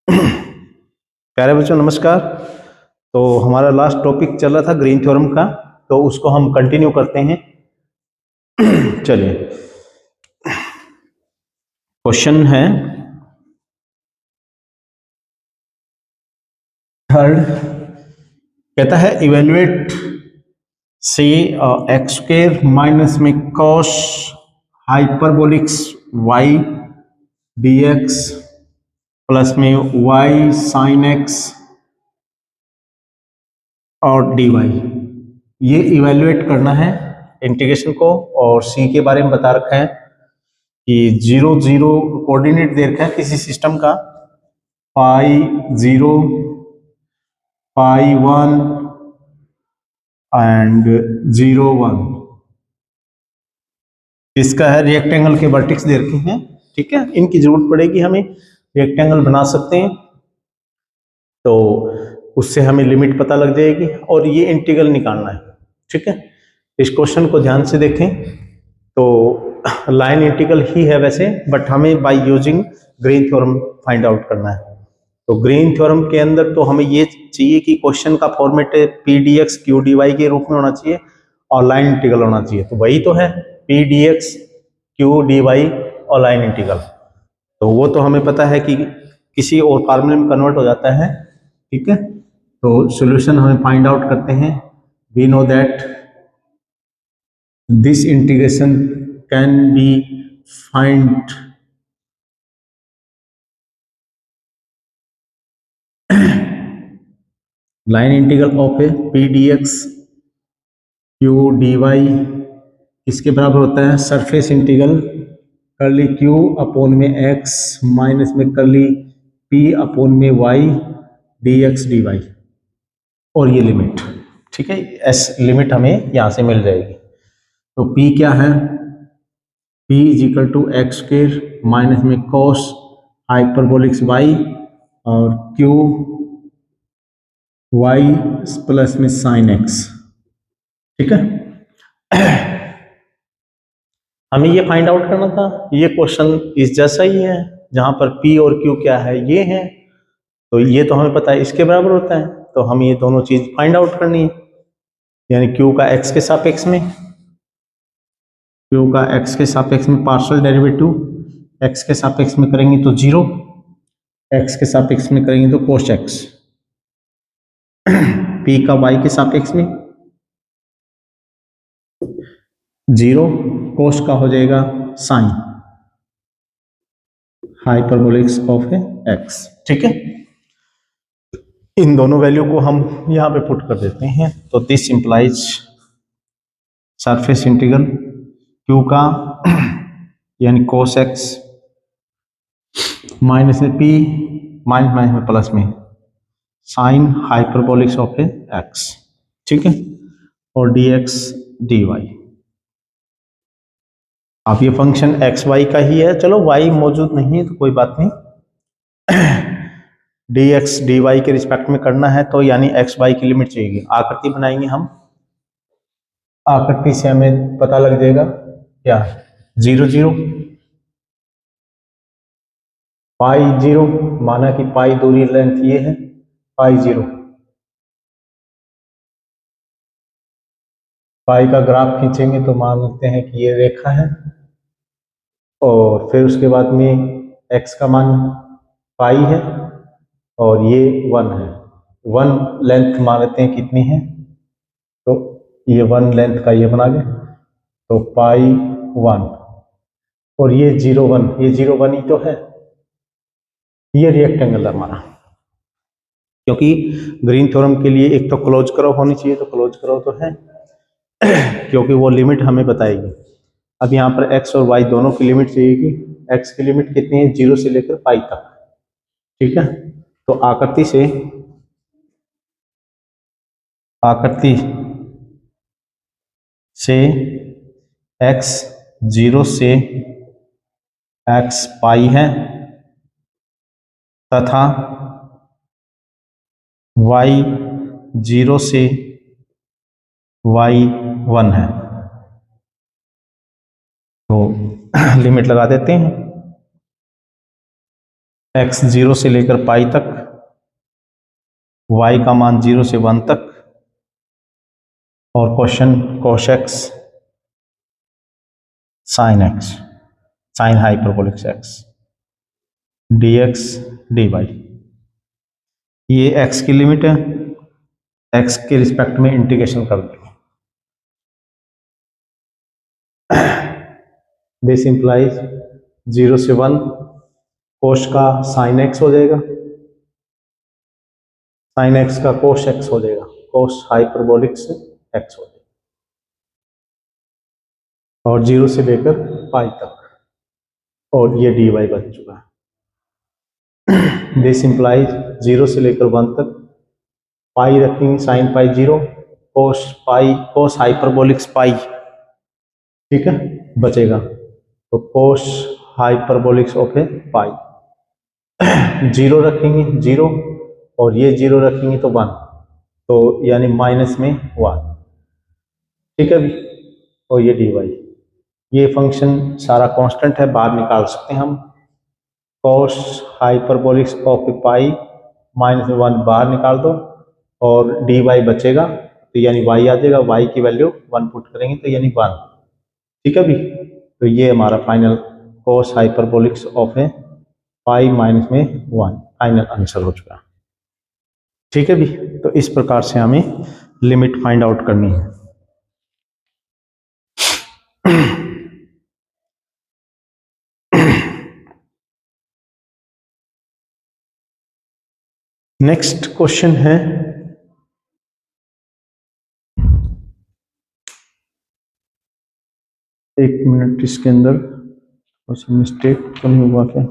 प्यारे बच्चों नमस्कार। तो हमारा लास्ट टॉपिक चल रहा था ग्रीन थ्योरम का, तो उसको हम कंटिन्यू करते हैं। चलिए, क्वेश्चन है थर्ड, कहता है इवेल्युएट से एक्स स्क्वायर माइनस में cos hyperbolics y D x plus में वाई साइन एक्स और डी वाई, ये इवेल्युएट करना है इंटीग्रेशन को। और सी के बारे में बता रखा है कि 0 0 कोऑर्डिनेट दे रखा है किसी सिस्टम का, पाई 0 पाई 1 एंड 0 1। इसका है रेक्टेंगल के वर्टेक्स दे रखे हैं, ठीक है। इनकी जरूरत पड़ेगी हमें, रेक्टेंगल बना सकते हैं तो उससे हमें लिमिट पता लग जाएगी और ये इंटीग्रल निकालना है, ठीक है। इस क्वेश्चन को ध्यान से देखें तो लाइन इंटीग्रल ही है वैसे, बट हमें by using green theorem find out करना है। तो ग्रीन थ्योरम के अंदर तो हमें ये चाहिए कि क्वेश्चन का format P D X Q D Y के रूप में होना चाहिए और लाइन इंटीग्रल होना चाहिए। तो वही तो है P D X Q D Y और लाइन इंटीग्रल। तो वो तो हमें पता है कि किसी और फार्मूले में कन्वर्ट हो जाता है, ठीक है। तो सॉल्यूशन हमें फाइंड आउट करते हैं। We know that this integration can be find line integral of a P D X Q D Y इसके बराबर होता है surface integral curly Q upon में एक्स माइनस में करली पी अपोन में Y D X D Y और ये limit, ठीक है। एस लिमिट हमें यहां से मिल जाएगी। तो P क्या है, P is equal to X square minus में कॉस हाइपरबोलिक्स वाई और Q वाई प्लस में साइन एक्स, ठीक है। हमें ये फाइंड आउट करना था, ये क्वेश्चन इस जैसा ही है जहां पर P और Q क्या है ये है, तो ये तो हमें पता है इसके बराबर होता है। तो हम ये दोनों चीज फाइंड आउट करनी है, यानी Q का x के सापेक्ष में, Q का x के सापेक्ष में पार्शियल डेरिवेटिव x के सापेक्ष में करेंगे तो 0, x के सापेक्ष में करेंगे तो cos x, P का y के सापेक्ष में 0, cos का हो जाएगा साइन हाइपरबोलिक्स ऑफ x, ठीक है। इन दोनों वैल्यू को हम यहां पे पुट कर देते हैं। तो this implies surface integral Q का यानी cos x माइनस में P माइनस माइनस में प्लस में साइन हाइपरबोलिक्स ऑफ x, ठीक है, और dx dy। अब ये फंक्शन एक्स वाई का ही है, चलो y मौजूद नहीं है तो कोई बात नहीं, dx dy के रिस्पेक्ट में करना है तो यानी एक्स वाई की लिमिट चाहिए। आकृति बनाएंगे हम, आकृति से हमें पता लग जाएगा क्या 0 0 पाई 0, माना कि पाई दूरी लेंथ ये है, पाई 0, पाई का ग्राफ खींचेंगे तो मान लेते हैं कि ये रेखा है और फिर उसके बाद में x का मान पाई है और ये 1 है। 1 लेंथ मान लेते हैं कितनी है, तो ये 1 लेंथ का ये बना गया, तो पाई 1 और ये 0 1, ये 0 1 ही तो है, ये रेक्टेंगल हमारा। क्योंकि ग्रीन थ्योरम के लिए एक तो क्लोज कर्व होनी चाहिए, तो क्लोज कर्व तो है क्योंकि वो लिमिट हमें बताएगी। अब यहाँ पर x और y दोनों की लिमिट चाहिएगी। x की लिमिट कितनी है, 0 से लेकर पाई तक, ठीक है। तो आकृति से x 0 से x पाई है तथा y 0 से y 1 है। तो लिमिट लगा देते हैं। x 0 से लेकर पाई तक, y का मान 0 से 1 तक, और question cos x sin x, sin hyperbolic x, dx dy। ये x की लिमिट है, x के रिस्पेक्ट में इंटीग्रेशन कर देंगे। दिस इंप्लाइज 0 से 1 कोश का साइन x हो जाएगा, साइन x का कोश x हो जाएगा, कोश हाइपरबोलिक से x हो जाएगा, और 0 से लेकर पाई तक, और ये dy बन चुका है। दिस इंप्लाइज 0 से लेकर 1 तक पाई रखेंगे, साइन पाई 0, कोस पाई, कोस हाइपरबोलिक्स पाई, ठीक है, बचेगा। तो कोस हाइपरबोलिक्स ऑफ ए पाई, 0 रखेंगे 0, और ये 0 रखेंगे तो 1, तो यानी माइनस में 1, ठीक है भी। और ये dy, ये फंक्शन सारा कांस्टेंट है, बाहर निकाल सकते हैं हम। कोस hyperbolics of a pi minus में 1 बाहर निकाल दो, और dy बचेगा, तो यानी y आ जाएगा, y की वैल्यू 1 पुट करेंगे तो यानी 1, ठीक है भी। तो ये हमारा final cos hyperbolics of a pi minus में 1 फाइनल आंसर हो चुका है, ठीक है भी। तो इस प्रकार से हमें लिमिट फाइंड आउट करनी है। नेक्स्ट क्वेश्चन है, एक मिनट, इसके अंदर कुछ मिस्टेक तो नहीं हुआ क्या?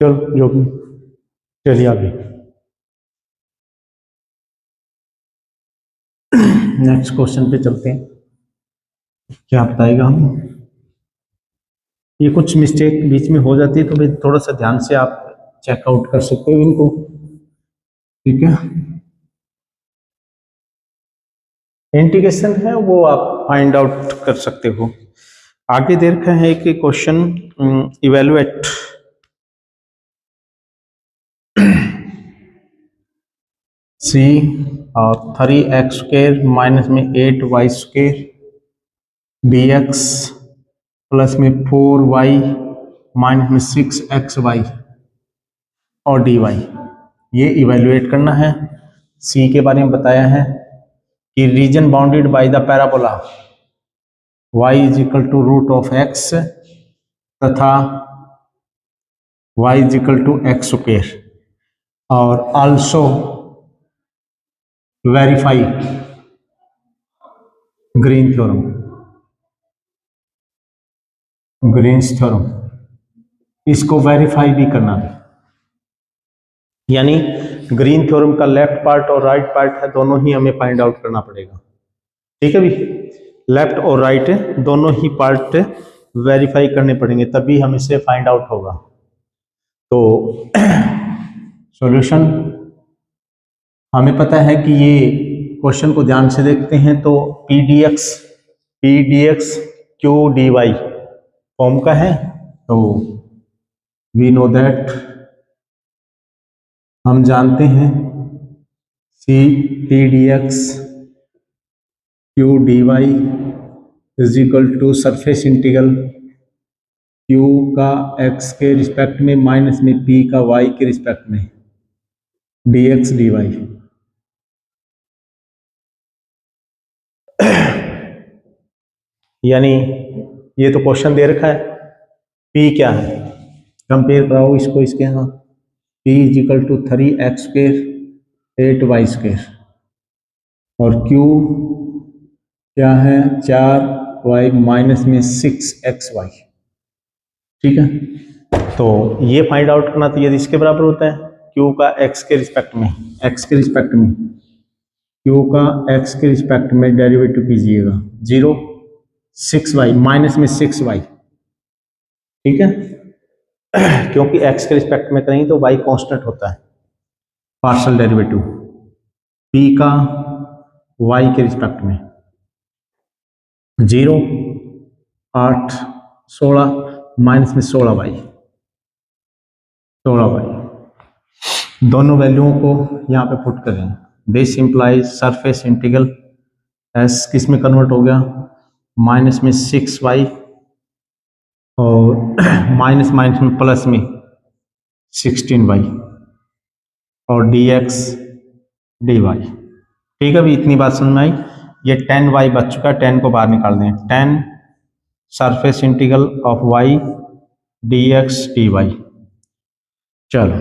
चलो जो भी, चलिए आगे नेक्स्ट क्वेश्चन पे चलते हैं, क्या बताएगा हम। ये कुछ मिस्टेक बीच में हो जाती है, तो भाई थोड़ा सा ध्यान से आप चेकआउट कर सकते हो इनको, ठीक है। इंटीग्रेशन है वो आप फाइंड आउट कर सकते हो। आगे दे रखा है कि क्वेश्चन इवेलुएट सी 3x² माइनस में 8y² dx प्लस में 4y माइनस में 6xy और dy, ये इवेलुएट करना है। सी के बारे में बताया है कि region bounded by the parabola y is equal to root of x तथा y is equal to x², और also verify Green theorem, Green's theorem, इसको वेरीफाई भी करना है। यानी ग्रीन थ्योरम का लेफ्ट पार्ट और राइट पार्ट है, दोनों ही हमें फाइंड आउट करना पड़ेगा, ठीक है भी। लेफ्ट और राइट दोनों ही पार्ट वेरीफाई करने पड़ेंगे, तभी हम इसे फाइंड आउट होगा। तो सॉल्यूशन हमें पता है कि ये क्वेश्चन को ध्यान से देखते हैं तो P D X Q D Y form का है। तो वी नो दैट, हम जानते हैं C P D X Q D Y is equal to surface integral Q का एक्स के रिस्पेक्ट में माइनस में पी का वाई के रिस्पेक्ट में डी एक्स डी वाई। यानी ये तो क्वेश्चन दे रखा है, P क्या है, कंपेयर कराओ इसको इसके यहाँ। P is equal to 3x² 8y², और Q क्या है 4 y माइनस में 6xy, ठीक है। तो ये फाइंड आउट करना, तो यदि इसके बराबर होता है q का x के रिस्पेक्ट में, q का x के रिस्पेक्ट में डेरिवेटिव कीजिएगा 0, 6y माइनस में 6y, ठीक है। क्योंकि x के रिस्पेक्ट में करेंगे तो y कांस्टेंट होता है, पार्शियल डेरिवेटिव p का y के रिस्पेक्ट में 0, 8, 16 माइनस में 16y, दोनों वैल्यूओं को यहाँ पे पुट करें। This implies surface integral S किस में कन्वर्ट हो गया, माइनस में 6y और माइनस माइनस में प्लस में 16y और dx dy, ठीक है। अभी इतनी बात समझ में आई। ये 10y बच चुका है, 10 को बाहर निकाल दें, 10 surface integral of y dx dy। चलो,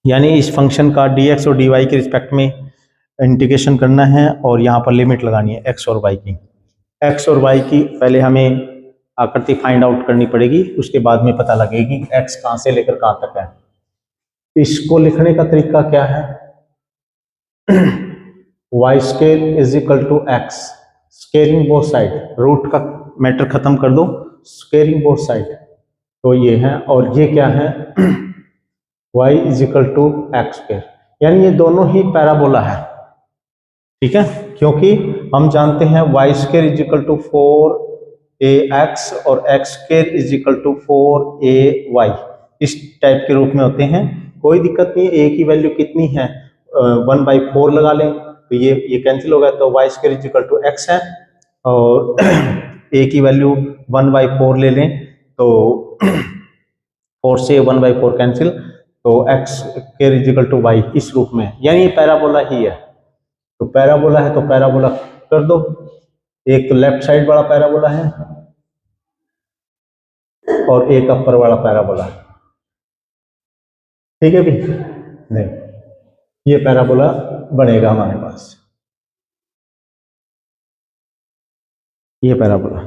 यानी इस फंक्शन का dx और dy के रिस्पेक्ट में इंटीग्रेशन करना है और यहाँ पर लिमिट लगानी है x और y की। x और y की पहले हमें आकृति फाइंड आउट करनी पड़ेगी, उसके बाद में पता लगेगी x कहाँ से लेकर कहाँ तक है। इसको लिखने का तरीका क्या है, y square is equal to x, squaring both side, root का मैटर खत्म कर दो, स्केयरिंग बोथ साइड, तो ये है। और ये क्या है, y is equal to X square, यानी ये दोनों ही पैराबोला है, ठीक है। क्योंकि हम जानते हैं y square is equal to 4ax और x square is equal to 4ay, इस टाइप के रूप में होते हैं। कोई दिक्कत नहीं है, a की वैल्यू कितनी है 1/4 लगा लें तो ये कैंसिल होगा, तो y square is equal to x है, और a की वैल्यू 1/4 ले लें तो 4 से 1/4 कैंसिल, तो x square is equal to y, इस रूप में, यानी ये पैराबोला ही है। तो पैराबोला है तो पैराबोला कर दो, एक तो लेफ्ट साइड वाला पैराबोला है और एक अपर वाला पैराबोला है, ठीक है भी नहीं, ये पैराबोला बनेगा हमारे पास, ये पैराबोला।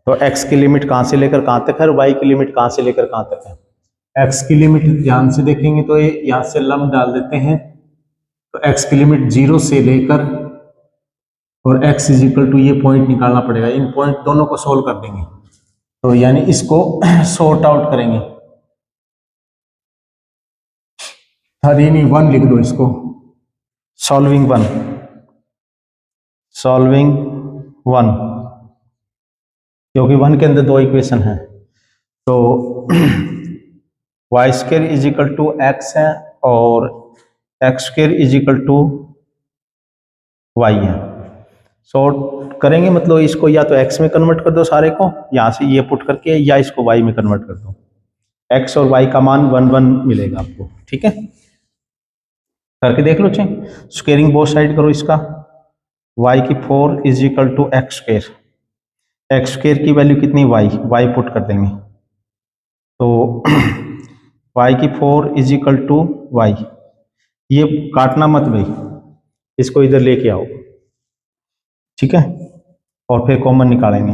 तो x की लिमिट कहां से लेकर कहां तक है और y की लिमिट कहां से लेकर कहां तक है। x की लिमिट ध्यान से देखेंगे तो ये यहां से लंब डाल देते हैं, तो x की लिमिट 0 से लेकर और x इज इक्वल टू ये पॉइंट निकालना पड़ेगा, इन पॉइंट दोनों को सोल्व कर देंगे, तो यानी इसको सॉर्ट आउट करेंगे। 1 लिख दो इसको, सॉल्विंग 1, क्योंकि 1 के अंदर 2 इक्वेशन है, तो y square is equal to x है और x square is equal to y है। सॉर्ट करेंगे मतलब इसको या तो x में कन्वर्ट कर दो सारे को, यहाँ से ये पुट करके, या इसको y में कन्वर्ट कर दो, x और y का मान 1 1 मिलेगा आपको, ठीक है। करके देख लो, चाहे स्क्वेयरिंग बोथ साइड करो इसका, y की 4 is equal to X square, X square की वैल्यू कितनी y पुट कर देंगे, तो y की 4 इज इक्वल टू y, ये काटना मत भाई, इसको इधर लेके आओ, ठीक है, और फिर कॉमन निकालेंगे,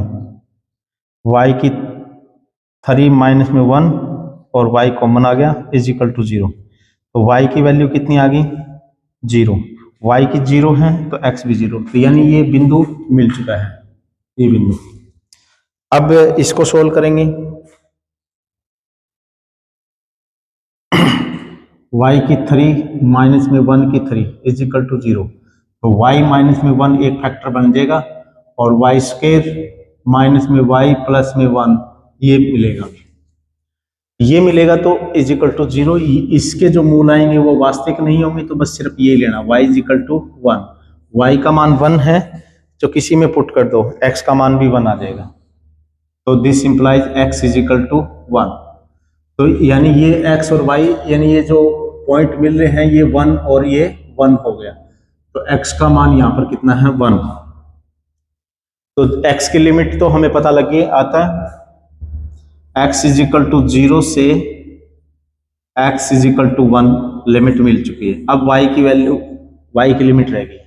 y की 3 माइनस में 1 और y कॉमन आ गया इज इक्वल टू 0, तो y की वैल्यू कितनी आ गई 0, y की 0 है तो x भी 0, तो यानी ये बिंदु मिल चुका है, ये बिंदु। अब इसको सोल्व करेंगे, y की 3 माइनस में 1 की 3 इज इक्वल टू 0, तो y माइनस में 1 एक फैक्टर बन जाएगा और y स्क्वायर माइनस में y प्लस में 1 ये मिलेगा तो इज इक्वल टू 0। इसके जो मूल आएंगे वो वास्तविक नहीं होंगे, तो बस सिर्फ ये लेना, y is equal to 1, y का मान 1 है तो किसी में पुट कर दो, x का मान भी 1 आ जाएगा, तो this implies x is equal to 1, तो यानी ये x और y, यानी ये जो पॉइंट मिल रहे हैं ये 1 और ये 1 हो गया, तो x का मान यहाँ पर कितना है 1, तो x की लिमिट तो हमें पता लगे आता है, x इज इक्वल टू 0 से x is equal to 1 limit मिल चुकी है। अब y की वैल्यू, y की लिमिट रहेगी,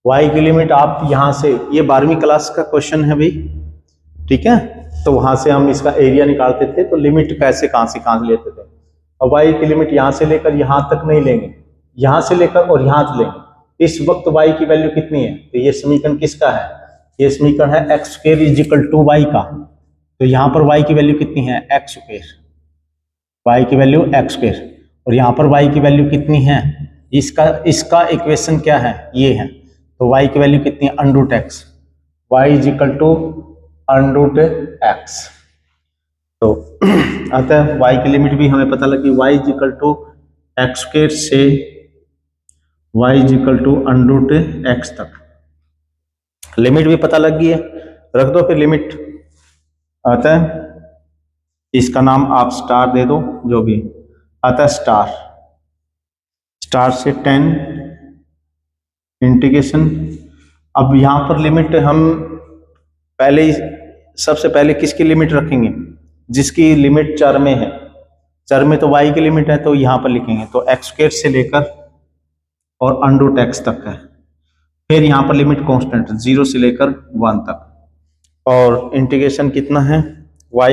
y की लिमिट आप यहाँ से, ये 12वीं क्लास का क्वेश्चन है भाई, ठीक है, तो वहां से हम इसका एरिया निकालते थे, तो लिमिट कैसे कहाँ से कहाँ लेते थे। और y की लिमिट यहाँ से लेकर यहाँ तक नहीं लेंगे, यहाँ से लेकर और यहाँ तक लेंगे। इस वक्त y की वैल्यू कितनी है, तो ये समीकरण किसका है, ये समीकरण है X square is equal to Y का। तो यहाँ पर y की वैल्यू कितनी है, एक्स स्क्वायर, y की वैल्यू एक्स स्क्वायर, और यहाँ पर y की वैल्यू कितनी है, इसका इक्वेशन क्या है, ये है। तो y की वैल्यू कितनी है, under root X, Y is equal to under root X. तो अतः y की लिमिट भी हमें पता लगी, y is equal to X square से y is equal to under root X तक। लिमिट भी पता लग गई है, रख दो फिर लिमिट। अतः इसका नाम आप स्टार दे दो, जो भी, अतः स्टार से 10 इंटीग्रेशन। अब यहां पर लिमिट हम सबसे पहले किसकी लिमिट रखेंगे, जिसकी लिमिट चर में है, चर में तो y की लिमिट है, तो यहां पर लिखेंगे, तो एक्स स्क्वायर से लेकर और अंडर रूट एक्स तक है। फिर यहां पर लिमिट कांस्टेंट 0 से लेकर 1 तक, और इंटीग्रेशन कितना है, y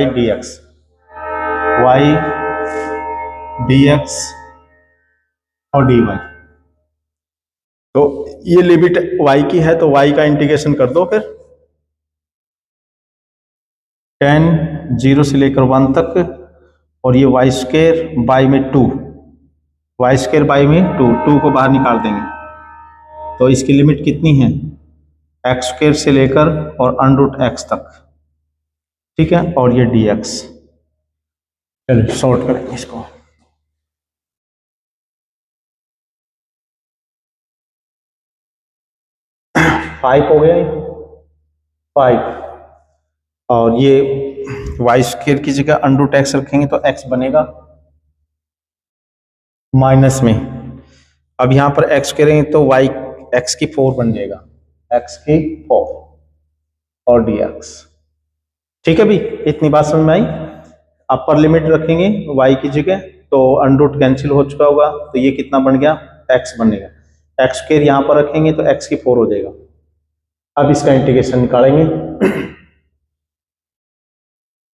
dx और dy। तो ये लिमिट y की है, तो y का इंटीग्रेशन कर दो फिर 10 0 से लेकर 1 तक, और ये y स्क्वायर बाई में 2, y स्क्वायर बाई में 2 को बाहर निकाल देंगे, तो इसकी लिमिट कितनी है, एक्स स्क्वायर से लेकर और अंडर रूट एक्स तक, ठीक है, और ये dx। चलिए सॉर्ट करेंगे इसको। फाइव हो गया, 5, और ये वाई स्क्वायर की जगह अंडर रूट एक्स रखेंगे तो एक्स बनेगा माइनस में। अब यहां पर एक्स करेंगे तो वाई एक्स की 4 बन जाएगा, एक्स की 4 और dx। ठीक है भी, इतनी बात समझ में आई। अपर लिमिट रखेंगे y की जगह, तो अंडर रूट कैंसिल हो चुका होगा, तो ये कितना बन गया, x बनेगा। एक्स स्क्वायर यहां पर रखेंगे तो x की 4 हो जाएगा। अब इसका इंटीग्रेशन निकालेंगे,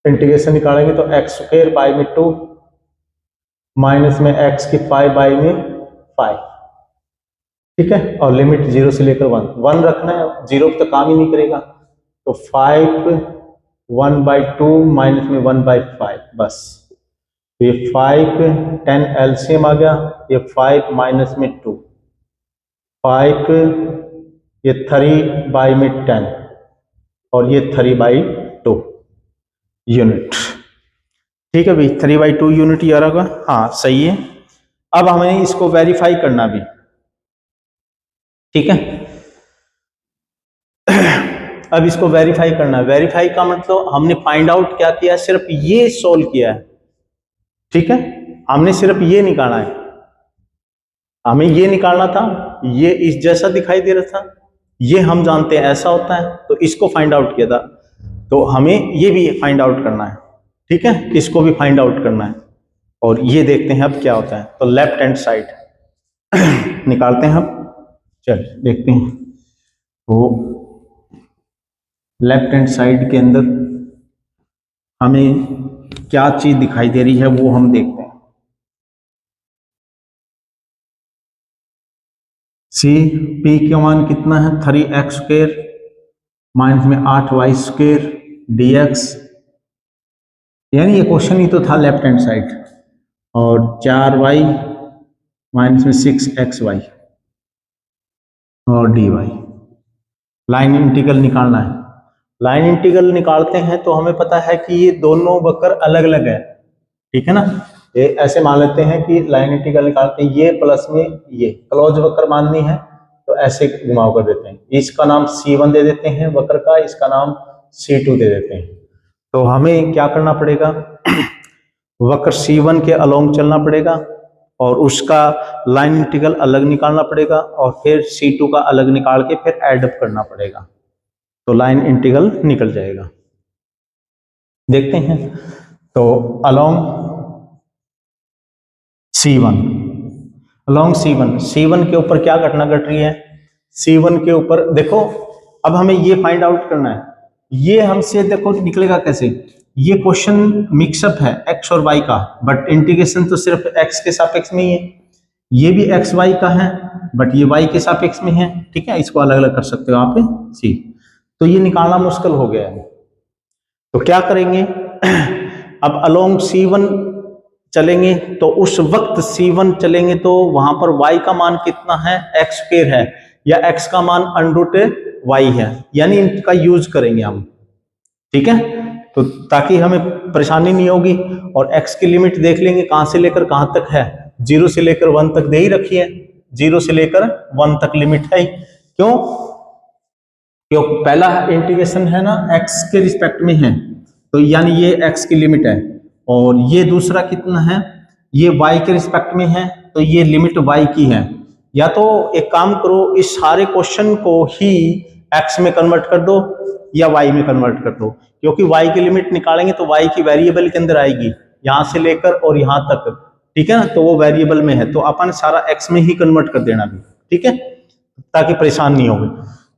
इंटीग्रेशन निकालेंगे तो एक्स स्क्वायर बाई में 2 माइनस में एक्स की 5 बाई में 5, ठीक है, और लिमिट 0 से लेकर 1 रखना है, 0 तो काम ही नहीं करेगा, तो 5 1/2 माइनस में 1/5 बस। ये 5 10 एलसीएम आ गया, ये 5 माइनस में 2 5, ये 3 बाई में 10 और ये 3/2 यूनिट। ठीक है भाई, 3/2 यूनिट ये होगा, हाँ सही है। अब हमें इसको वेरीफाई करना भी, ठीक है। अब इसको वेरीफाई करना है, वेरीफाई का मतलब हमने फाइंड आउट क्या किया, सिर्फ ये सोल्व किया है, ठीक है, हमने सिर्फ ये निकाला है, हमें ये निकालना था, ये इस जैसा दिखाई दे रहा था, ये हम जानते हैं ऐसा होता है, तो इसको फाइंड आउट किया था, तो हमें ये भी फाइंड आउट करना है, ठीक है, इसको भी फाइंड आउट करना है, और ये देखते हैं अब क्या होता है। तो लेफ्ट हैंड साइड निकालते हैं हम, चल देखते हैं। तो लेफ्ट हैंड साइड के अंदर हमें क्या चीज दिखाई दे रही है वो हम देखते हैं। सी पी का मान कितना है, 3x स्क्वायर माइनस में 8y स्क्वायर dx, यानी ये क्वेश्चन ही तो था लेफ्ट हैंड साइड, और 4y माइनस में 6xy और dy। लाइन इंटीग्रल निकालना है, लाइन इंटीग्रल निकालते हैं तो हमें पता है कि ये दोनों वक्र अलग अलग है, ठीक है ना। ये ऐसे मान लेते हैं कि लाइन इंटीग्रल निकालते हैं, ये प्लस में ये क्लोज वक्र माननी है, तो ऐसे घुमाव कर देते हैं, इसका नाम C1 दे देते हैं वक्र का, इसका नाम C2 दे देते हैं। तो हमें क्या करना पड़ेगा, वक्र C1 के अलोंग चलना पड़ेगा, और उसका लाइन इंटीग्रल अलग निकालना पड़ेगा, और फिर C2 का अलग निकाल के फिर एड अप करना पड़ेगा, तो लाइन इंटीग्रल निकल जाएगा। देखते हैं, तो अलोंग C1, अलोंग C1 के ऊपर क्या घटना घट रही है, C1 के ऊपर देखो, अब हमें ये फाइंड आउट करना है, ये हमसे देखो निकलेगा कैसे, ये क्वेश्चन मिक्सअप है x और y का, बट इंटीग्रेशन तो सिर्फ x के सापेक्ष में ही है, ये भी एक्स वाई का है बट ये y के सापेक्ष में है, ठीक है, इसको अलग अलग कर सकते हो आप सी। तो ये निकालना मुश्किल हो गया है, तो क्या करेंगे अब अलोंग C1 चलेंगे, तो उस वक्त C1 चलेंगे तो वहां पर y का मान कितना है, x स्क्वायर है, या x का मान अंडर y है, यानी इनका यूज करेंगे हम, ठीक है, तो ताकि हमें परेशानी नहीं होगी। और x की लिमिट देख लेंगे कहां से लेकर कहां तक है, 0 से लेकर 1 तक दे ही रखी है, 0 से लेकर 1 तक लिमिट है, क्यों, क्योंकि पहला इंटीग्रेशन है ना x के रिस्पेक्ट में है, तो यानी ये x की लिमिट है, और ये दूसरा कितना है, ये y के रिस्पेक्ट में है, तो ये लिमिट y की है। या तो एक काम करो, इस सारे क्वेश्चन को ही x में कन्वर्ट कर दो या y में कन्वर्ट कर दो, क्योंकि y की लिमिट निकालेंगे तो y की वेरिएबल के अंदर आएगी, यहां से लेकर और यहां तक, ठीक है ना, तो वो वेरिएबल में है, तो अपन सारा x में ही कन्वर्ट कर देना भी, ठीक है, ताकि परेशान नहीं होगी।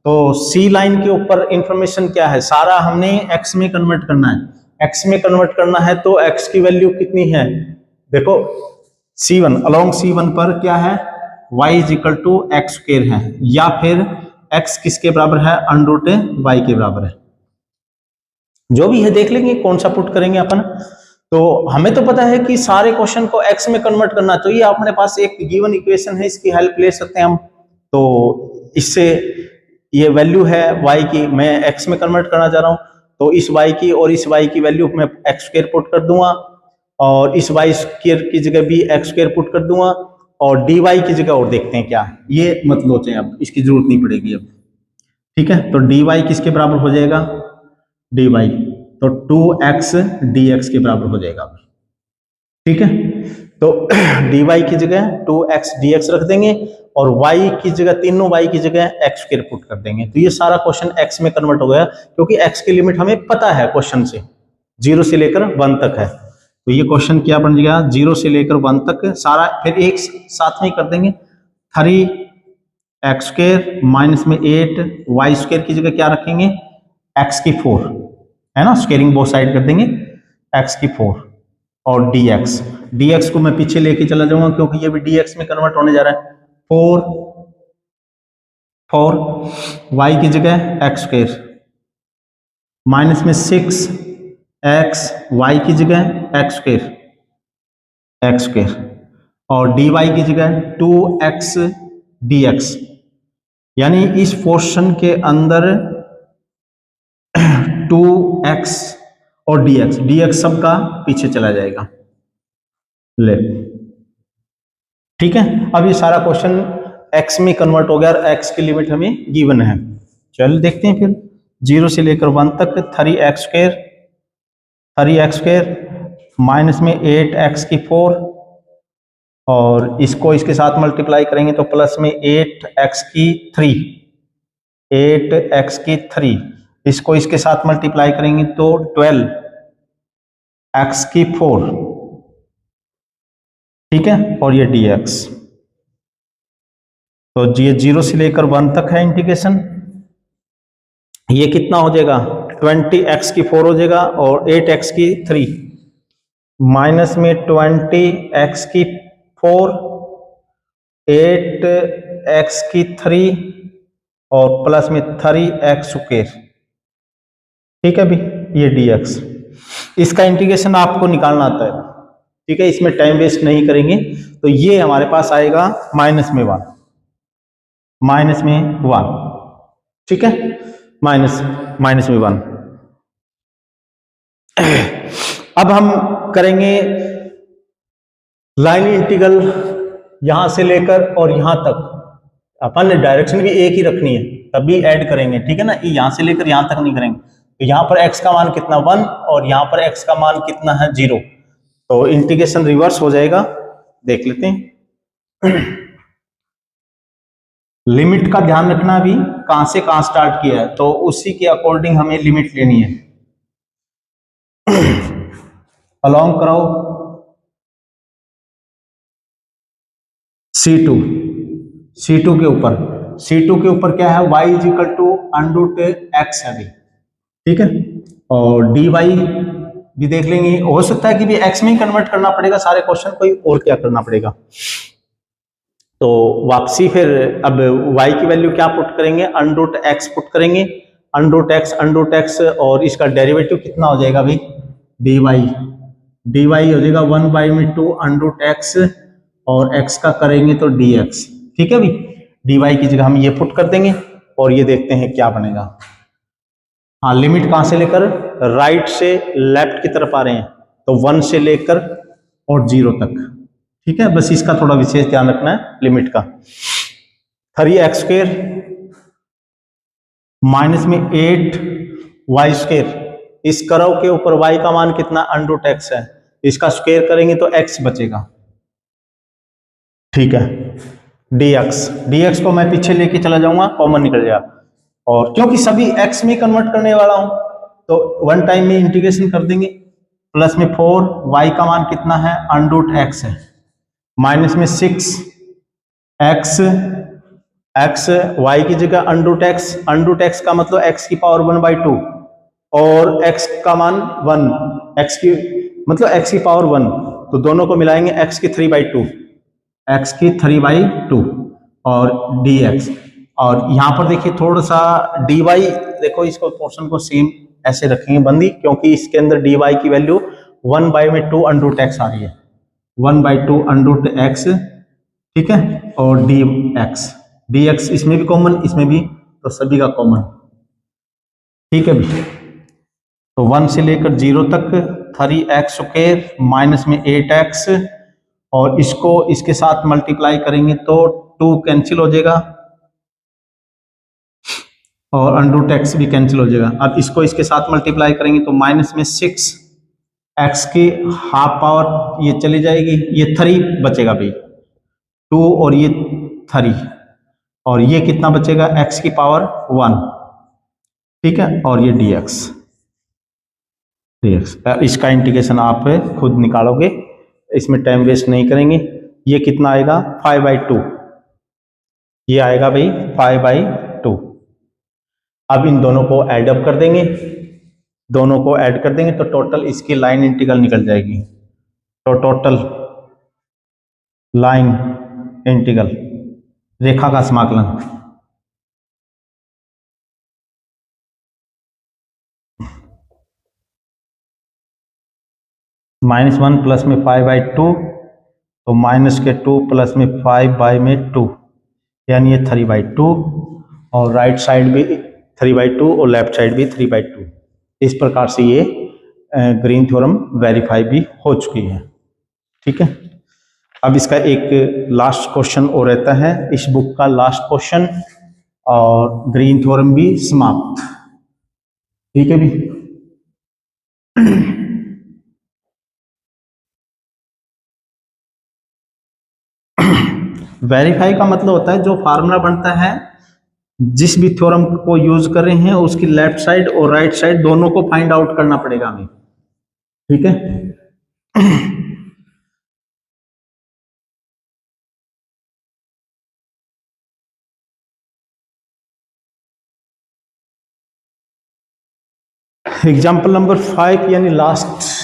तो सी लाइन के ऊपर इंफॉर्मेशन क्या है, सारा हमने x में कन्वर्ट करना है, x में कन्वर्ट करना है, तो x की वैल्यू कितनी है, देखो C1 अलोंग C1 पर क्या है, y is equal to X square है, या फिर x किसके बराबर है, अंडर y के बराबर है, जो भी है देख लेंगे कौन सा पुट करेंगे अपन। तो हमें तो पता है कि सारे क्वेश्चन को x में कन्वर्ट करना, तो ये अपने पास एक गिवन इक्वेशन है, इसकी हेल्प ले सकते हैं हम, तो इससे ये वैल्यू है y की, मैं x में कन्वर्ट करना चाह रहा हूं, तो इस y की और इस y की वैल्यू मैं एक्स स्क्वायर पुट कर दूंगा, और इस y स्क्वायर की जगह भी एक्स स्क्वायर पुट कर दूंगा, और dy की जगह और देखते हैं क्या है, ये मत लोचें, अब इसकी जरूरत नहीं पड़ेगी अब, ठीक है, तो dy किसके बराबर हो जाएगा, dy तो 2x dx के बराबर हो जाएगा, ठीक है, तो dy की जगह 2x dx रख देंगे, और y की जगह, तीनों y की जगह x स्क्वायर पुट कर देंगे, तो ये सारा क्वेश्चन x में कन्वर्ट हो गया, क्योंकि x की लिमिट हमें पता है क्वेश्चन से, 0 से लेकर 1 तक है, तो ये क्वेश्चन क्या बन जाएगा, 0 से लेकर 1 तक सारा फिर एक साथ में कर देंगे, 3x स्क्वायर माइनस में 8 y स्क्वायर की जगह क्या रखेंगे, x की 4 है ना, स्क्वायरिंग बोथ साइड कर देंगे, x की 4 और dx को मैं पीछे लेके चला जाऊंगा, क्योंकि ये भी dx में कन्वर्ट होने जा रहा है, 4 y की जगह x स्क्वायर माइनस में 6x y की जगह x स्क्वायर और dy की जगह 2x dx, यानी इस पोर्शन के अंदर 2x और dx सबका पीछे चला जाएगा, ले, ठीक है, अब ये सारा क्वेश्चन x में कन्वर्ट हो गया, और x की लिमिट हमें गिवन है, चल देखते हैं फिर, 0 से लेकर 1 तक 3x स्क्वायर माइनस में 8x की 4, और इसको इसके साथ मल्टीप्लाई करेंगे तो प्लस में 8x की 3, इसको इसके साथ मल्टीप्लाई करेंगे तो 12x की 4, ठीक है, और ये dx, तो ये 0 से लेकर 1 तक है इंटीग्रेशन, ये कितना हो जाएगा, 20x की 4 हो जाएगा, और 8x की 3 माइनस में 20x की 4, 8x की 3 और प्लस में 3x स्क्वायर, ठीक है भी, ये dx, इसका इंटीग्रेशन आपको निकालना आता है, ठीक है, इसमें टाइम वेस्ट नहीं करेंगे, तो ये हमारे पास आएगा माइनस में 1, ठीक है, माइनस में 1। अब हम करेंगे लाइन इंटीग्रल यहां से लेकर और यहां तक, अपन ने डायरेक्शन भी एक ही रखनी है, तभी ऐड करेंगे, ठीक है ना, यहां से लेकर यहां तक नहीं करेंगे, तो यहां पर x का मान कितना 1 और यहां पर x का मान कितना है 0, तो इंटीग्रेशन रिवर्स हो जाएगा, देख लेते हैं। लिमिट का ध्यान रखना, भी कहां से कहां स्टार्ट किया है, तो उसी के अकॉर्डिंग हमें लिमिट लेनी है। अलोंग करो C2 के ऊपर C2 के ऊपर क्या है, y is equal to under X है अभी, ठीक है। और dy भी देख लेंगे, हो सकता है कि भी x में ही कन्वर्ट करना पड़ेगा सारे क्वेश्चन, कोई और क्या करना पड़ेगा। तो वापसी फिर अब y की वैल्यू क्या पुट करेंगे, अंडर एक्स पुट करेंगे, अंडर एक्स और इसका डेरिवेटिव कितना हो जाएगा भाई, dy हो जाएगा 1/2 अंडर एक्स और x का करेंगे तो dx, ठीक है भाई। dy की जगह हम ये पुट कर देंगे और ये देखते हैं क्या बनेगा। हाँ, लिमिट कहां से लेकर, राइट से लेफ्ट की तरफ आ रहे हैं, तो 1 से लेकर और 0 तक, ठीक है। बस इसका थोड़ा विशेष ध्यान रखना है लिमिट का। 3x² माइनस में 8y², इस कर्व के ऊपर y का मान कितना, अंडर एक्स है, इसका स्क्वायर करेंगे तो x बचेगा, ठीक है। dx को मैं पीछे लेके चला जाऊंगा, कॉमन निकल जाएगा, और क्योंकि सभी x में कन्वर्ट करने वाला हूं तो वन टाइम में इंटीग्रेशन कर देंगे। प्लस में 4, y का मान कितना है, अंडर एक्स है, माइनस में 6 x y की जगह अंडर एक्स का मतलब x की पावर 1/2 और x का मान 1, x की मतलब x की पावर 1, तो दोनों को मिलाएंगे x की 3/2 और dx। और यहां पर देखिए थोड़ा सा dy, देखो इसको पोर्शन को सेम ऐसे रखेंगे बंदी, क्योंकि इसके अंदर dy की वैल्यू 1/2 अंडर एक्स आ रही है, 1/2 अंडर एक्स, ठीक है। और dx इसमें भी कॉमन, इसमें भी, तो सभी का कॉमन, ठीक है भी। तो 1 से लेकर 0 तक 3x² माइनस में 8x, और इसको इसके साथ मल्टीप्लाई करेंगे तो 2 कैंसिल हो जाएगा और अंडर एक्स भी कैंसिल हो जाएगा। अब इसको इसके साथ मल्टीप्लाई करेंगे तो माइनस में 6x की हाफ पावर ये चली जाएगी, ये 3 बचेगा भाई, 2 और ये 3, और ये कितना बचेगा, x की पावर 1, ठीक है। और ये dx इसका इंटीग्रेशन आप खुद निकालोगे, इसमें टाइम वेस्ट नहीं करेंगे। ये कितना आएगा, 5/2, ये आएगा भाई 5/2। अब इन दोनों को ऐड अप कर देंगे, दोनों को ऐड कर देंगे तो टोटल इसकी लाइन इंटीग्रल निकल जाएगी। तो टोटल लाइन इंटीग्रल, रेखा का समाकलन, -1 प्लस में 5/2, तो माइनस के 2 प्लस में 5/2, यानी ये 3/2, और राइट साइड भी 3/2 और लेफ्ट साइड भी 3/2। इस प्रकार से ये ग्रीन थ्योरम वेरीफाई भी हो चुकी है, ठीक है। अब इसका एक लास्ट क्वेश्चन और रहता है, इस बुक का लास्ट क्वेश्चन, और ग्रीन थ्योरम भी समाप्त, ठीक है भी। वेरीफाई का मतलब होता है जो फार्मूला बनता है, जिस भी थ्योरम को यूज कर रहे हैं उसकी लेफ्ट साइड और राइट साइड दोनों को फाइंड आउट करना पड़ेगा हमें, ठीक है। एग्जाम्पल नंबर 5 यानी लास्ट,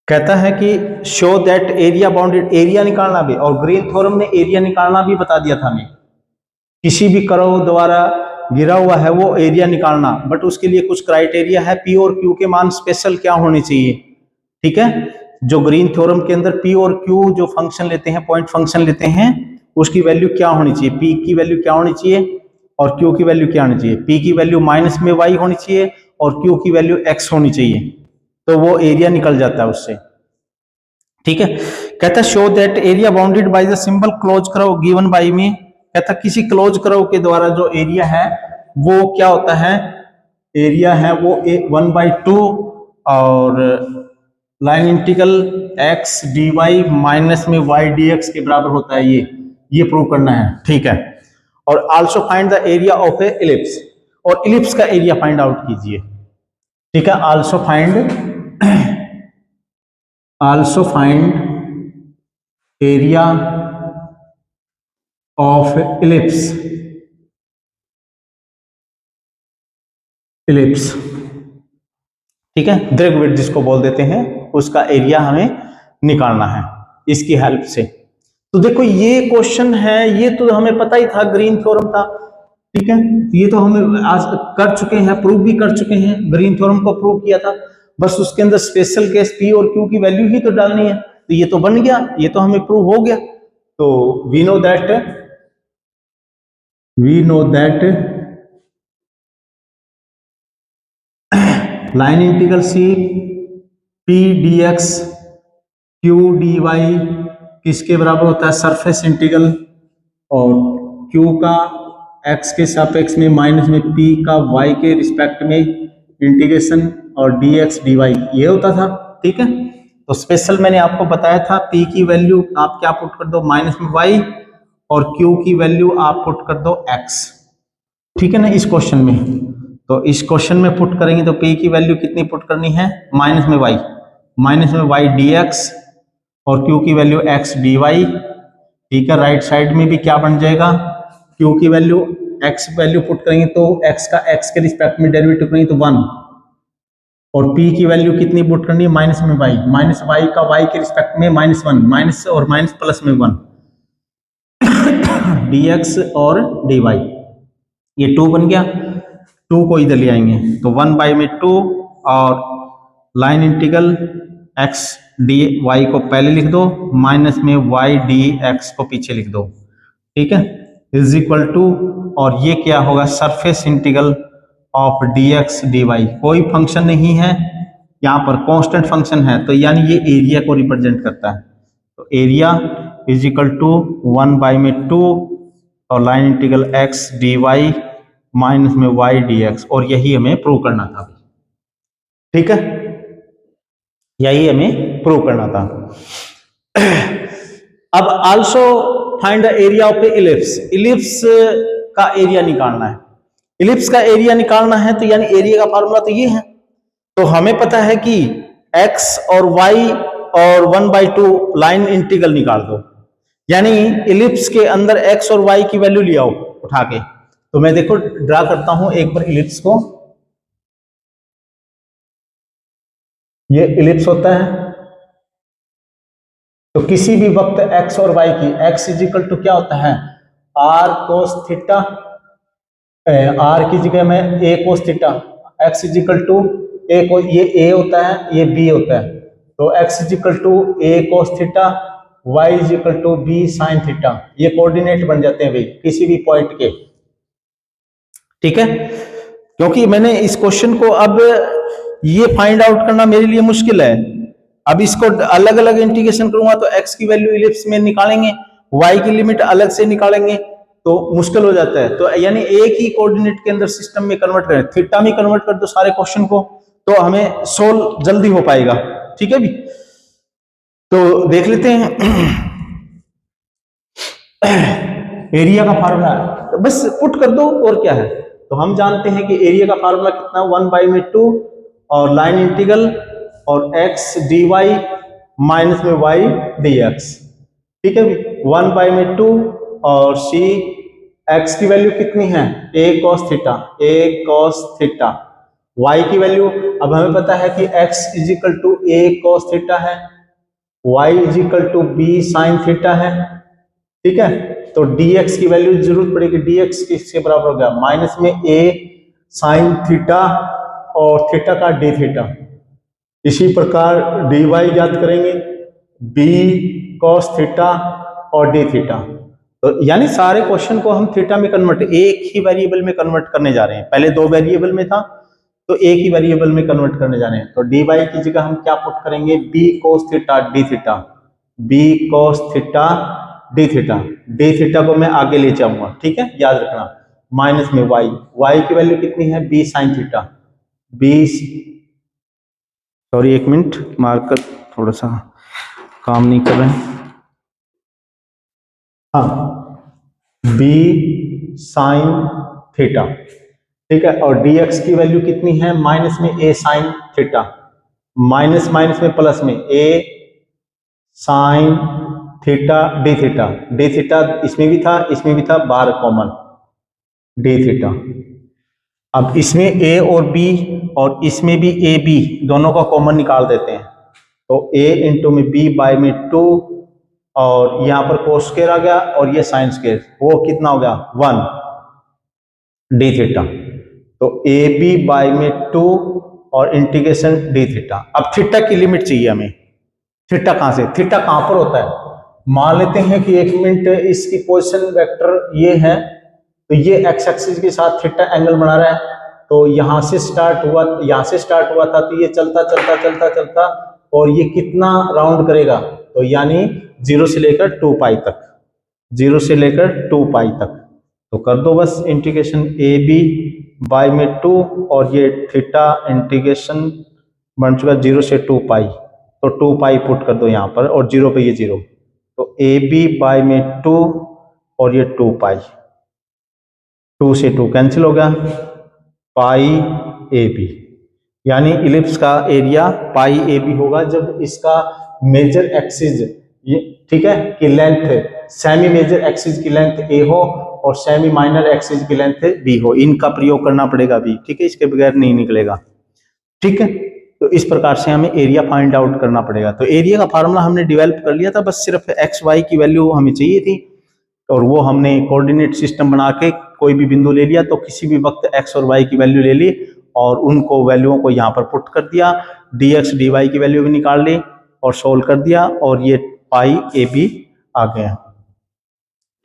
कहता है कि show that area bounded, area निकालना भी, और ग्रीन थ्योरम ने एरिया निकालना भी बता दिया था हमें, किसी भी कर्व द्वारा गिरा हुआ है वो एरिया निकालना, बट उसके लिए कुछ क्राइटेरिया है, पी और क्यू के मान स्पेशल क्या होने चाहिए, ठीक है। जो ग्रीन थ्योरम के अंदर पी और क्यू जो फंक्शन लेते हैं, पॉइंट फंक्शन लेते हैं, उसकी वैल्यू क्या होनी चाहिए, पी की वैल्यू क्या होनी चाहिए और क्यू की वैल्यू क्या होनी चाहिए, पी की वैल्यू माइनस में वाई होनी चाहिए और क्यू की वैल्यू एक्स होनी चाहिए, तो वो एरिया निकल जाता है उससे, ठीक है। कहता है show that area bounded by the symbol close curve given by में, कहता किसी क्लोज कर्व के द्वारा जो एरिया है वो क्या होता है, एरिया है वो 1/2 और line integral x dy minus में y dx के बराबर होता है, ये प्रूव करना है, ठीक है। और also find the area of A ellipse, और इलिप्स का एरिया फाइंड आउट कीजिए, ठीक है। Also find area of ellipse, ellipse, ठीक है, दीर्घवृत्त जिसको बोल देते हैं, उसका एरिया हमें निकालना है इसकी हेल्प से। तो देखो ये क्वेश्चन है, ये तो हमें पता ही था, ग्रीन थ्योरम था, ठीक है, ये तो हमें आज कर चुके हैं, प्रूव भी कर चुके हैं, ग्रीन थ्योरम को प्रूव किया था, बस उसके अंदर स्पेशल केस पी और क्यू की वैल्यू ही तो डालनी है, तो ये तो बन गया, ये तो हमें प्रूव हो गया। तो we know that line integral C P D X Q D Y किसके बराबर होता है, सरफेस इंटीग्रल, और क्यू का एक्स के सापेक्ष में माइनस में पी का वाई के रिस्पेक्ट में इंटीग्रेशन, और डी एक्स डी वाई ये होता था, ठीक है। तो स्पेशल मैंने आपको बताया था, पी की वैल्यू आप क्या पुट कर दो, माइनस में वाई, और क्यू की वैल्यू आप पुट कर दो एक्स, ठीक है ना, इस क्वेश्चन में। तो इस क्वेश्चन में पुट करेंगे तो पी की वैल्यू कितनी पुट करनी है, माइनस में वाई डी एक्स, और क्यू की वैल्यू एक्स डी वाई, ठीक है। राइट साइड में भी क्या बन जाएगा, क्यू की वैल्यू एक्स वैल्यू पुट करेंगे तो एक्स का एक्स के रिस्पेक्ट में डेरिवेटिव करेंगे तो 1, और पी की वैल्यू कितनी पुट करनी है, माइनस वाई का वाई के रिस्पेक्ट में -1, माइनस और माइनस प्लस में 1, डी एक्स और डी वाई, ये 2 बन गया, 2 को इधर ले आएंगे तो 1/2, और line integral X D Y को पहले लिख दो, माइनस में वाई डी एक्स को पीछे लिख दो, ठीक है, इज इक्वल टू, और ये क्या होगा, surface integral of D X D Y, कोई फंक्शन नहीं है यहाँ पर, कांस्टेंट फंक्शन है, तो यानी ये एरिया को रिप्रेजेंट करता है, तो एरिया इज इक्वल टू 1/2 और line integral X D Y minus में वाई डी एक्स, और यही हमें प्रूव करना था, ठीक है, यही हमें प्रूव करना था। अब also find the area of A ellipse, ellipse का एरिया निकालना है, इलिप्स का एरिया निकालना है, तो यानी एरिया का फार्मूला तो ये है, तो हमें पता है कि x और y और 1/2 लाइन इंटीग्रल निकाल दो, यानी इलिप्स के अंदर x और y की वैल्यू ले आओ उठा के। तो मैं देखो ड्रा करता हूं एक बार इलिप्स को, ये इलिप्स होता है, तो किसी भी वक्त x और y की, x इज इक्वल टू क्या होता है, r cos थीटा, r की जगह में a cos theta, x is equal to a को, ये a होता है, ये b होता है, तो x is equal to a cos theta, y is equal to b sin theta, ये कोऑर्डिनेट बन जाते हैं भाई किसी भी पॉइंट के, ठीक है। क्योंकि मैंने इस क्वेश्चन को, अब ये फाइंड आउट करना मेरे लिए मुश्किल है, अब इसको अलग अलग इंटीग्रेशन करूंगा तो x की वैल्यू इलिप्स में निकालेंगे, y की लिमिट अलग से निकालेंगे तो मुश्किल हो जाता है, तो यानी एक ही कोऑर्डिनेट के अंदर सिस्टम में कन्वर्ट करें, थीटा में कन्वर्ट कर दो सारे क्वेश्चन को, तो हमें सोल्व जल्दी हो पाएगा, ठीक है भी। तो देख लेते हैं एरिया का फार्मूला, तो बस पुट कर दो और क्या है, तो हम जानते हैं कि एरिया का फार्मूला कितना, 1/2 और लाइन इंटीग्रल और x dy माइनस में y dx, ठीक है भी, 1/2 और c x की वैल्यू कितनी है, a cos थीटा, y की वैल्यू, अब हमें पता है कि x is equal to a cos theta है, y is equal to b sin theta है, ठीक है, तो dx की वैल्यू जरूरत पड़ेगी, dx किसके बराबर हो गया, माइनस में a sin थीटा और थीटा का d थीटा, इसी प्रकार dy याद करेंगे, b cos थीटा और d थीटा, तो यानी सारे क्वेश्चन को हम थीटा में कन्वर्ट, एक ही वेरिएबल में कन्वर्ट करने जा रहे हैं, पहले 2 वेरिएबल में था तो एक ही वेरिएबल में कन्वर्ट करने जा रहे हैं, तो dy की जगह हम क्या पुट करेंगे, b cos theta d theta, b cos theta d theta, d theta को मैं आगे ले जाऊंगा, ठीक है, याद रखना, माइनस में y की वैल्यू कितनी है, b sin theta, b, sorry एक मिनट, मार्कर थोड़ा सा काम नहीं कर रहे हैं, हाँ, b sin थीटा, ठीक है, और dx की वैल्यू कितनी है, माइनस में a sin theta, minus minus में प्लस में a sin theta D theta, D theta इसमें भी था, इसमें भी था, बार कॉमन डी थीटा। अब इसमें ए और बी और इसमें भी ए बी दोनों का कॉमन निकाल देते हैं, तो ए इंटू में बी बाय में 2 और यहाँ पर कोस स्क्वायर आ गया और ये साइन स्क्वायर, वो कितना हो गया 1 डी थीटा। तो ए बी बाय में 2 और इंटीग्रेशन डी थीटा। अब थीटा की लिमिट चाहिए हमें। थीटा कहाँ से, थीटा कहाँ पर होता है, मान लेते हैं कि 1 मिनट इसकी पोजीशन वेक्टर ये है, तो ये एक्स एक्सिस के साथ थीटा एंगल बना रहा है, तो यहां से स्टार्ट हुआ, यहां से स्टार्ट हुआ था, तो ये चलता चलता चलता चलता और ये कितना राउंड करेगा, तो यानी 0 से लेकर 2 पाई तक, 0 से लेकर 2 पाई तक। तो कर दो बस इंटीग्रेशन ए बी बाय में 2 और ये थीटा इंटीग्रेशन बन चुका 0 से 2 पाई, तो 2 पाई पुट कर दो यहाँ पर और 0 पे ये 0, तो ए बी बाय में 2 और ये 2 पाई, 2 से 2 कैंसिल हो गया, पाई ए बी, यानी इलिप्स का एरिया पाई ए बी होगा जब इसका मेजर एक्सिस, ये ठीक है, कि लेंथ सेमी मेजर एक्सिस की लेंथ ए हो और सेमी माइनर एक्सिस की लेंथ बी हो। इनका प्रयोग करना पड़ेगा भी, ठीक है, इसके बगैर नहीं निकलेगा, ठीक है। तो इस प्रकार से हमें एरिया फाइंड आउट करना पड़ेगा। तो एरिया का फार्मूला हमने डेवलप कर लिया था, बस सिर्फ एक्स वाई की वैल्यू हमें चाहिए थी और वो हमने कोऑर्डिनेट सिस्टम बना के कोई भी बिंदु ले लिया, तो किसी भी वक्त एक्स और वाई की वैल्यू ले ली और उनको वैल्यूओं को यहाँ पर पुट कर दिया, डी एक्स डी वाई की वैल्यू भी निकाल ली और सोल्व कर दिया और ये पाई ए बी आ गया,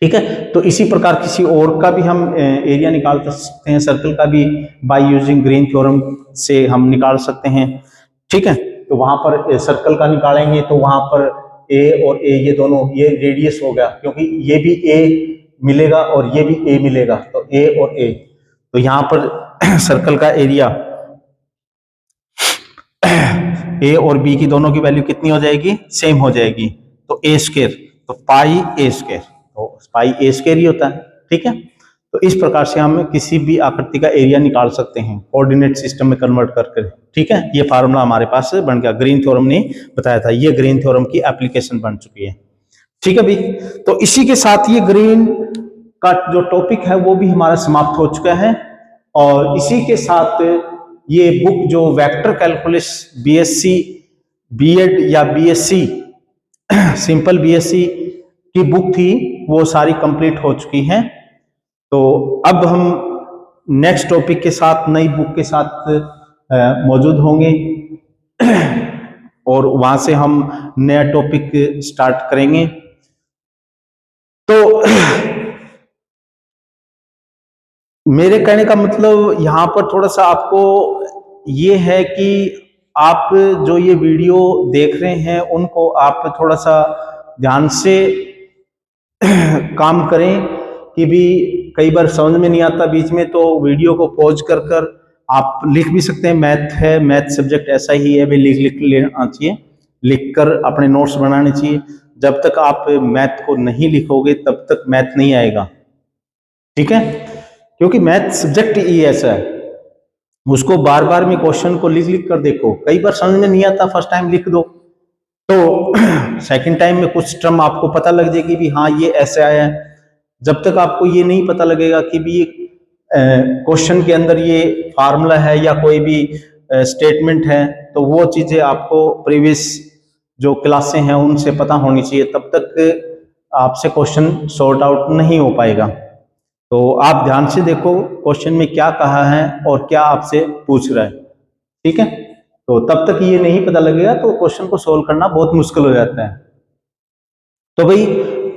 ठीक है। तो इसी प्रकार किसी और का भी हम एरिया निकाल सकते हैं, सर्कल का भी बाय यूजिंग ग्रीन थ्योरम से हम निकाल सकते हैं, ठीक है। तो वहां पर सर्कल का निकालेंगे तो वहां पर ए और ए ये दोनों, ये रेडियस हो गया क्योंकि ये भी ए मिलेगा और ये भी ए मिलेगा, तो ए और ए, तो यहाँ पर सर्कल का एरिया ए और बी की दोनों की वैल्यू कितनी हो जाएगी, सेम हो जाएगी, तो ए स्क्वायर, तो पाई ए स्क्वायर, तो पाई ए स्क्वायर ही होता है, ठीक है। तो इस प्रकार से हम किसी भी आकृति का एरिया निकाल सकते हैं कोऑर्डिनेट सिस्टम में कन्वर्ट करके, ठीक है। ये फार्मूला हमारे पास बन गया, ग्रीन थ्योरम ने बताया था, ये ग्रीन थ्योरम की एप्लीकेशन बन चुकी है, ठीक है भाई। तो इसी के साथ ये ग्रीन का जो टॉपिक है वो भी हमारा समाप्त हो चुका है और इसी के साथ ये बुक जो वेक्टर कैलकुलस बीएससी बीएड या बीएससी सिंपल बीएससी की बुक थी वो सारी कंप्लीट हो चुकी है। तो अब हम नेक्स्ट टॉपिक के साथ नई बुक के साथ मौजूद होंगे और वहां से हम नया टॉपिक स्टार्ट करेंगे। तो मेरे कहने का मतलब यहाँ पर थोड़ा सा आपको ये है कि आप जो ये वीडियो देख रहे हैं उनको आप थोड़ा सा ध्यान से काम करें कि भी कई बार समझ में नहीं आता बीच में, तो वीडियो को पॉज कर कर आप लिख भी सकते हैं। मैथ है, मैथ सब्जेक्ट ऐसा ही है, भी लिख लेना चाहिए, लिख कर अपने नोट्स बनाने चाहिए। जब तक आप मैथ को नहीं लिखोगे तब तक मैथ नहीं आएगा, ठीक है, क्योंकि मैथ सब्जेक्ट ही ऐसा है, उसको बार बार में क्वेश्चन को लिख कर देखो, कई बार समझ में नहीं आता, फर्स्ट टाइम लिख दो तो सेकंड टाइम में कुछ टर्म आपको पता लग जाएगी भी हाँ ये ऐसे आया है। जब तक आपको ये नहीं पता लगेगा कि भी क्वेश्चन के अंदर ये फार्मूला है या कोई भी स्टेटमेंट है, तो वो चीजें आपको प्रीवियस जो क्लासें हैं उनसे पता होनी चाहिए, तब तक आपसे क्वेश्चन सॉर्ट आउट नहीं हो पाएगा। तो आप ध्यान से देखो क्वेश्चन में क्या कहा है और क्या आपसे पूछ रहा है, ठीक है। तो तब तक ये नहीं पता लगेगा तो क्वेश्चन को सोल्व करना बहुत मुश्किल हो जाता है। तो भाई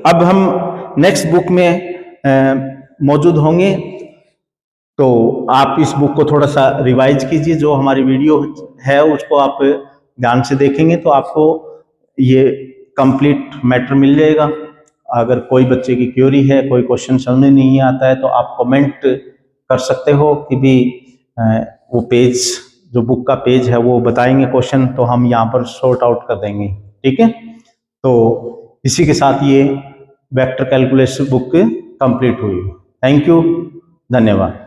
अब हम नेक्स्ट बुक में मौजूद होंगे, तो आप इस बुक को थोड़ा सा रिवाइज कीजिए, जो हमारी वीडियो है उसको आप ध्यान से देखेंगे तो आपको ये कंप्लीट मैटर मिल जाएगा। अगर कोई बच्चे की क्वेरी है, कोई क्वेश्चन समझ में नहीं आता है, तो आप कमेंट कर सकते हो कि भी वो पेज जो बुक का पेज है वो बताएंगे क्वेश्चन, तो हम यहाँ पर सॉर्ट आउट कर देंगे, ठीक है। तो इसी के साथ ये वेक्टर कैलकुलस बुक कंप्लीट हुई। थैंक यू, धन्यवाद।